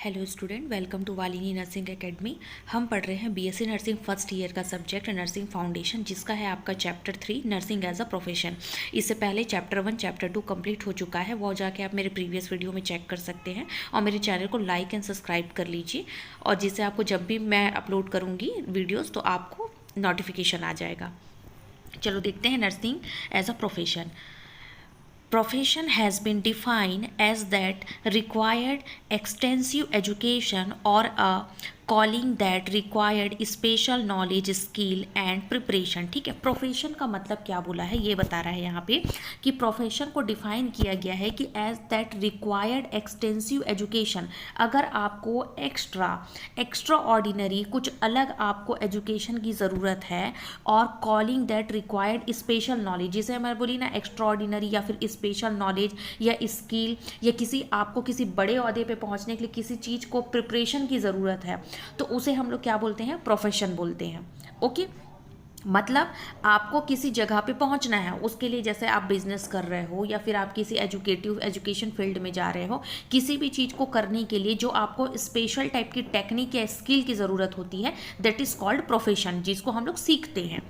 Hello student, welcome to Valini nursing academy. हम पढ़ रहे हैं बीएससी नर्सिंग फर्स्ट ईयर का सब्जेक्ट नर्सिंग फाउंडेशन, जिसका है आपका chapter 3 nursing as a profession. इससे पहले चैप्टर 1 चैप्टर 2 कंप्लीट हो चुका है, वो जाके आप मेरे प्रीवियस वीडियो में चेक कर सकते हैं। और मेरे चैनल को लाइक एंड सब्सक्राइब कर लीजिए, और जिससे आपको जब भी मैं अपलोड करूँगी वीडियोज़ तो आपको नोटिफिकेशन आ जाएगा। चलो देखते हैं nursing as a profession. Profession has been defined as that required extensive education or a calling that required special knowledge, skill and preparation। ठीक है, प्रोफेशन का मतलब क्या बोला है ये बता रहा है यहाँ पे कि प्रोफेशन को डिफाइन किया गया है कि as that required extensive education. अगर आपको एक्स्ट्रा ऑर्डिनरी कुछ अलग आपको एजुकेशन की ज़रूरत है, और calling that required special knowledge, जिसे मैं बोली ना एक्स्ट्रा ऑर्डिनरी या फिर स्पेशल नॉलेज या स्किल, या आपको किसी बड़े ओहदे पे पहुंचने के लिए किसी चीज़ को प्रिपरेशन की ज़रूरत है, तो उसे हम लोग क्या बोलते हैं, प्रोफेशन बोलते हैं। ओके, मतलब आपको किसी जगह पे पहुंचना है, उसके लिए जैसे आप बिजनेस कर रहे हो या फिर आप किसी एजुकेशन फील्ड में जा रहे हो, किसी भी चीज़ को करने के लिए जो आपको स्पेशल टाइप की टेक्निक या स्किल की ज़रूरत होती है, दैट इज़ कॉल्ड प्रोफेशन, जिसको हम लोग सीखते हैं।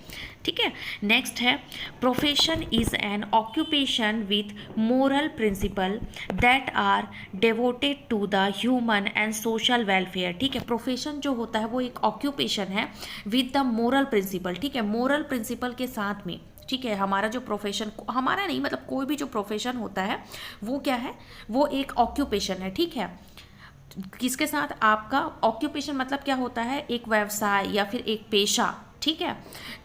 ठीक है, नेक्स्ट है profession is an occupation with moral principle that are devoted to the human and social welfare. ठीक है, प्रोफेशन जो होता है वो एक ऑक्यूपेशन है विद द मोरल प्रिंसिपल। ठीक है, मोरल प्रिंसिपल के साथ में। ठीक है, हमारा जो प्रोफेशन, हमारा नहीं मतलब कोई भी जो प्रोफेशन होता है वो क्या है, वो एक ऑक्यूपेशन है। ठीक है, किसके साथ आपका ऑक्यूपेशन मतलब क्या होता है, एक व्यवसाय या फिर एक पेशा। ठीक है,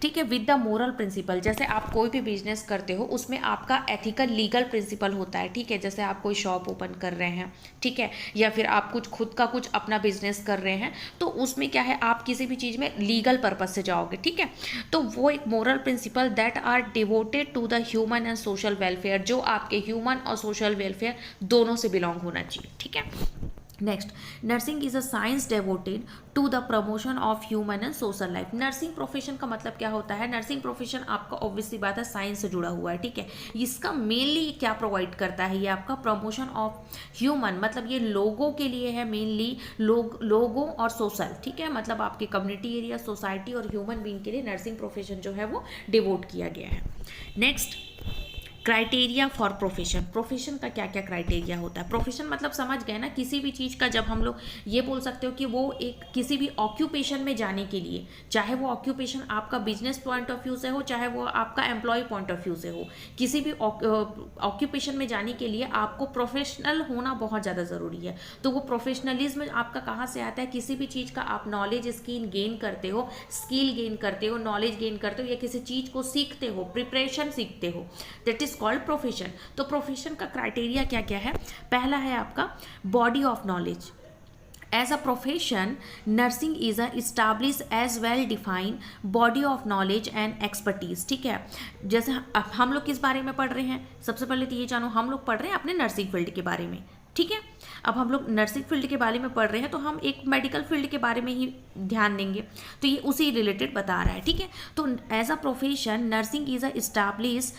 ठीक है, विद द मोरल प्रिंसिपल। जैसे आप कोई भी बिजनेस करते हो उसमें आपका एथिकल लीगल प्रिंसिपल होता है। ठीक है, जैसे आप कोई शॉप ओपन कर रहे हैं, ठीक है, या फिर आप कुछ खुद का कुछ अपना बिजनेस कर रहे हैं, तो उसमें क्या है, आप किसी भी चीज़ में लीगल पर्पज से जाओगे। ठीक है, तो वो एक moral principle that are devoted to the human and social welfare, जो आपके ह्यूमन और सोशल वेलफेयर दोनों से बिलोंग होना चाहिए। ठीक है, next, nursing is a science devoted to the promotion of human and social life. Nursing profession का मतलब क्या होता है, नर्सिंग प्रोफेशन आपका ऑब्वियसली बात है साइंस से जुड़ा हुआ है। ठीक है, इसका मेनली क्या प्रोवाइड करता है, ये आपका प्रमोशन ऑफ ह्यूमन, मतलब ये लोगों के लिए है, मेनली लोगों और सोशल। ठीक है, मतलब आपके कम्युनिटी एरिया, सोसाइटी और ह्यूमन बीइंग के लिए नर्सिंग प्रोफेशन जो है वो डिवोट किया गया है। Next, criteria for profession. Profession का क्या क्या क्राइटेरिया होता है। प्रोफेशन मतलब समझ गए ना, किसी भी चीज़ का, जब हम लोग ये बोल सकते हो कि वो एक किसी भी ऑक्यूपेशन में जाने के लिए, चाहे वो ऑक्यूपेशन आपका बिजनेस पॉइंट ऑफ व्यू से हो, चाहे वो आपका एम्प्लॉय पॉइंट ऑफ व्यू से हो, किसी भी ऑक्यूपेशन में जाने के लिए आपको प्रोफेशनल होना बहुत ज़्यादा ज़रूरी है। तो वो प्रोफेशनलिज्म आपका कहाँ से आता है, किसी भी चीज़ का आप नॉलेज स्किल गेन करते हो, नॉलेज गेन करते हो, या किसी चीज़ को सीखते हो, प्रिपरेशन सीखते हो, दैट इज कॉल्ड प्रोफेशन। तो प्रोफेशन का क्राइटेरिया क्या क्या है, पहला है आपका body of knowledge. As a profession nursing is a establish as well defined body of knowledge and expertise. ठीक है, जैसे हम लोग किस बारे में पढ़ रहे हैं, सबसे पहले तो ये जानो, हम लोग पढ़ रहे हैं अपने नर्सिंग फील्ड के बारे में। ठीक है, अब हम लोग नर्सिंग फील्ड के बारे में पढ़ रहे हैं, तो हम एक मेडिकल फील्ड के बारे में ही ध्यान देंगे, तो ये उसी रिलेटेड बता रहा है। ठीक है, तो as a profession nursing is a establish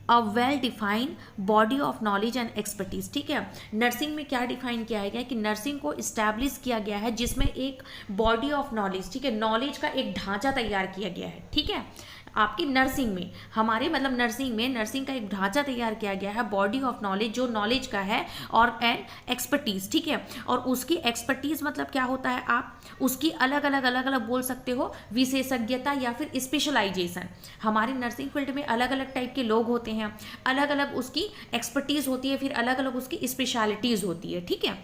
a well defined body of knowledge and expertise. ठीक है, नर्सिंग में क्या डिफाइन किया गया है कि नर्सिंग को इस्टेब्लिश किया गया है जिसमें एक बॉडी ऑफ नॉलेज, ठीक है, नॉलेज का एक ढांचा तैयार किया गया है। ठीक है, आपकी नर्सिंग में, हमारे मतलब नर्सिंग में नर्सिंग का एक ढांचा तैयार किया गया है, बॉडी ऑफ नॉलेज जो नॉलेज का है, और एंड एक्सपर्टीज। ठीक है, और उसकी एक्सपर्टीज मतलब क्या होता है, आप उसकी अलग अलग बोल सकते हो, विशेषज्ञता या फिर स्पेशलाइजेशन। हमारे नर्सिंग फील्ड में अलग अलग टाइप के लोग होते हैं, अलग अलग उसकी एक्सपर्टीज होती है, फिर अलग अलग उसकी स्पेशलिटीज होती है। ठीक है,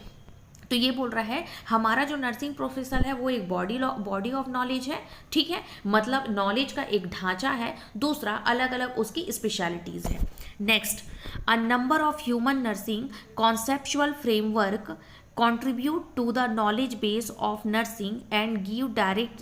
तो ये बोल रहा है हमारा जो नर्सिंग प्रोफेशन है वो एक बॉडी ऑफ नॉलेज है। ठीक है, मतलब नॉलेज का एक ढांचा है, दूसरा अलग अलग उसकी स्पेशलिटीज है। Next, a number of human nursing conceptual framework contribute to the knowledge base of nursing and give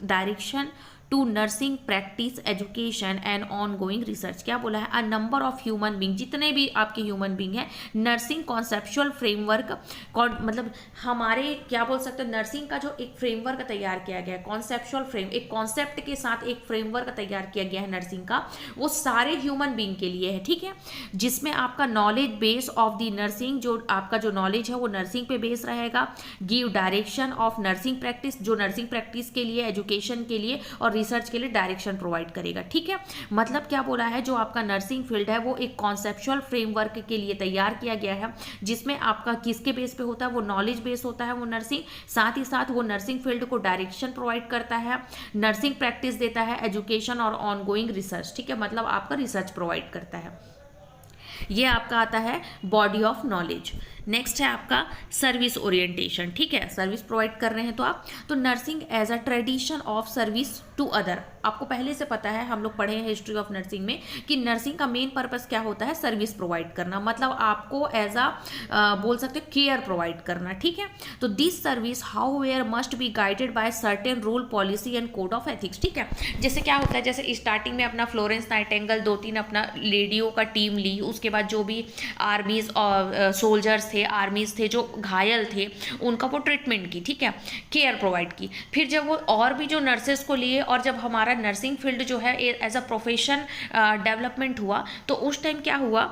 direction to nursing practice education and ongoing research. क्या बोला है? A number of human being, जितने भी आपके human being हैं, nursing conceptual framework, मतलब हमारे क्या बोल सकते हैं, नर्सिंग का जो एक फ्रेमवर्क तैयार किया गया है, कॉन्सेप्चुअल फ्रेम, एक कॉन्सेप्ट के साथ एक फ्रेमवर्क तैयार किया गया है नर्सिंग का, वो सारे ह्यूमन बींग के लिए है, ठीक है, जिसमें आपका knowledge base of the nursing, जो आपका जो नॉलेज है वो नर्सिंग पे बेस रहेगा, give direction of nursing practice, जो नर्सिंग प्रैक्टिस के लिए, एजुकेशन के लिए और रिसर्च के लिए डायरेक्शन प्रोवाइड करेगा, ठीक है। मतलब क्या बोला है, जो आपका नर्सिंग फील्ड है वो एक कॉन्सेप्चुअल फ्रेमवर्क के लिए तैयार किया गया है, जिसमें आपका किसके बेस पे होता है, वो नॉलेज बेस होता है वो नर्सिंग, साथ ही साथ वो नर्सिंग फील्ड को डायरेक्शन प्रोवाइड करता है, नर्सिंग प्रैक्टिस देता है, एजुकेशन और ऑनगोइंग रिसर्च, ठीक है, मतलब आपका रिसर्च प्रोवाइड करता है। ये आपका आता है बॉडी ऑफ नॉलेज। नेक्स्ट है आपका सर्विस ओरिएंटेशन, ठीक है, सर्विस प्रोवाइड कर रहे हैं तो आप, तो nursing as a tradition of service to other. आपको पहले से पता है, हम लोग पढ़े हैं हिस्ट्री ऑफ नर्सिंग में, कि नर्सिंग का मेन पर्पस क्या होता है, सर्विस प्रोवाइड करना, मतलब आपको एज अ बोल सकते हो केयर प्रोवाइड करना, ठीक है। तो this service however must be guided by certain rule, policy and code of ethics, ठीक है। जैसे क्या होता है, जैसे स्टार्टिंग में अपना फ्लोरेंस नाइटिंगेल 2-3 अपना लेडियों का टीम ली, उसके बाद जो भी आर्मीज और सोल्जर्स थे, आर्मीज थे जो घायल थे, उनका वो ट्रीटमेंट की, ठीक है, केयर प्रोवाइड की। फिर जब वो और भी जो नर्सेस को लिए, और जब हमारा नर्सिंग फील्ड जो है एज अ प्रोफेशन डेवलपमेंट हुआ, तो उस टाइम क्या हुआ,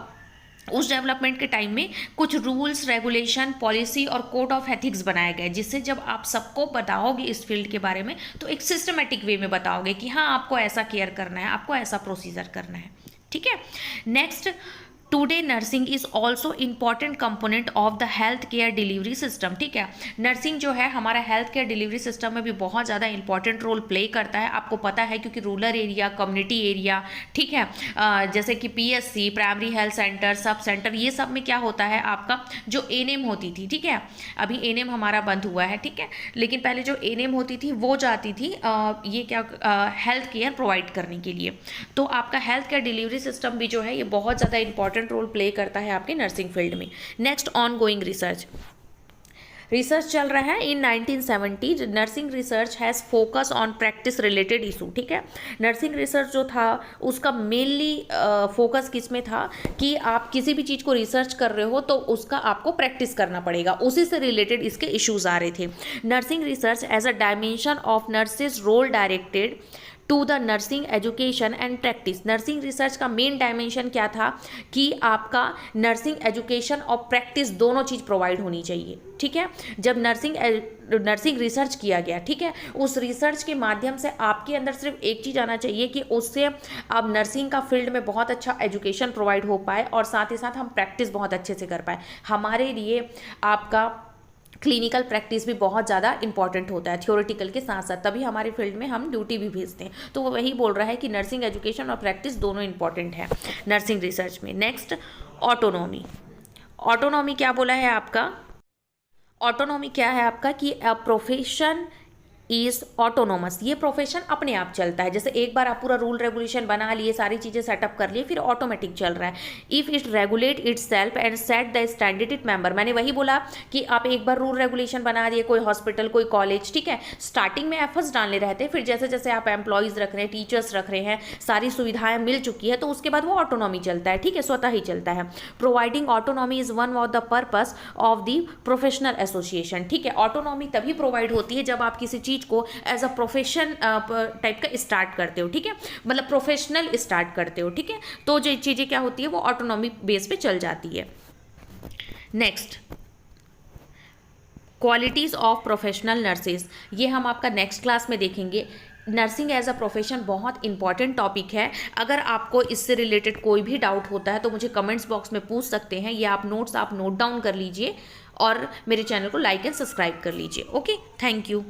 उस डेवलपमेंट के टाइम में कुछ रूल्स, रेगुलेशन, पॉलिसी और कोड ऑफ एथिक्स बनाए गए, जिससे जब आप सबको बताओगे इस फील्ड के बारे में, तो एक सिस्टमेटिक वे में बताओगे कि हाँ आपको ऐसा केयर करना है, आपको ऐसा प्रोसीजर करना है, ठीक है। Next, today nursing is also important component of the health care delivery system, ठीक है। नर्सिंग जो है हमारा हेल्थ केयर डिलीवरी सिस्टम में भी बहुत ज़्यादा इंपॉर्टेंट रोल प्ले करता है, आपको पता है, क्योंकि रूरल एरिया, कम्युनिटी एरिया, ठीक है, जैसे कि PSC, primary health centre, sub centre, ये सब में क्या होता है, आपका जो एएनएम होती थी, ठीक है, अभी एएनएम हमारा बंद हुआ है, ठीक है, लेकिन पहले जो एएनएम होती थी वो जाती थी ये क्या हेल्थ केयर प्रोवाइड करने के लिए। तो आपका हेल्थ केयर डिलीवरी सिस्टम भी जो है ये बहुत ज़्यादा इंपॉर्टेंट रोल प्ले करता है आपके नर्सिंग फील्ड में। Next, on going research. Research चल रहा है इन 1970। Nursing research has focus on practice related issue, ठीक है। नर्सिंग रिसर्च जो था उसका मेनली फोकस किस में था, कि आप किसी भी चीज़ को रिसर्च कर रहे हो तो उसका आपको प्रैक्टिस करना पड़ेगा, उसी से रिलेटेड इसके इश्यूज आ रहे थे। Nursing research as a dimension of nurses role directed to the nursing education and practice. Nursing research का मेन डायमेंशन क्या था, कि आपका नर्सिंग एजुकेशन और प्रैक्टिस दोनों चीज़ प्रोवाइड होनी चाहिए, ठीक है। जब नर्सिंग रिसर्च किया गया, ठीक है, उस रिसर्च के माध्यम से आपके अंदर सिर्फ एक चीज़ आना चाहिए, कि उससे आप नर्सिंग का फील्ड में बहुत अच्छा एजुकेशन प्रोवाइड हो पाए, और साथ ही साथ हम प्रैक्टिस बहुत अच्छे से कर पाए। हमारे लिए आपका क्लिनिकल प्रैक्टिस भी बहुत ज़्यादा इंपॉर्टेंट होता है थ्योरेटिकल के साथ साथ, तभी हमारे फील्ड में हम ड्यूटी भी भेजते हैं। तो वो वही बोल रहा है कि नर्सिंग एजुकेशन और प्रैक्टिस दोनों इंपॉर्टेंट है नर्सिंग रिसर्च में। Next, autonomy. ऑटोनॉमी क्या बोला है आपका, ऑटोनॉमी क्या है आपका, कि अ प्रोफेशन इज ऑटोनोमस, ये प्रोफेशन अपने आप चलता है। जैसे एक बार आप पूरा रूल रेगुलेशन बना लिए, सारी चीज़ें सेटअप कर लिए, फिर ऑटोमेटिक चल रहा है। If it regulate it's self and set the standard it member, मैंने वही बोला कि आप एक बार रूल रेगुलेशन बना दिए, कोई हॉस्पिटल, कोई कॉलेज, ठीक है, स्टार्टिंग में एफर्ट्स डालने रहते हैं, फिर जैसे जैसे आप एम्प्लॉयज़ रख रहे हैं, टीचर्स रख रहे हैं, सारी सुविधाएं मिल चुकी है, तो उसके बाद वो ऑटोनॉमी चलता है, ठीक है, स्वतः ही चलता है। Providing autonomy is one of the purpose of the professional association, ठीक है। ऑटोनॉमी तभी प्रोवाइड होती है जब आप किसी चीज़ को एज अ प्रोफेशन टाइप का स्टार्ट करते हो, ठीक है, मतलब प्रोफेशनल स्टार्ट करते हो, ठीक है, तो जो चीज़ें क्या होती है वो ऑटोनॉमी बेस पे चल जाती है। Next, qualities of professional nurses, ये हम आपका नेक्स्ट क्लास में देखेंगे। नर्सिंग एज अ प्रोफेशन बहुत इंपॉर्टेंट टॉपिक है। अगर आपको इससे रिलेटेड कोई भी डाउट होता है तो मुझे कमेंट्स बॉक्स में पूछ सकते हैं, या आप नोट डाउन कर लीजिए और मेरे चैनल को लाइक एंड सब्सक्राइब कर लीजिए। Okay, thank you.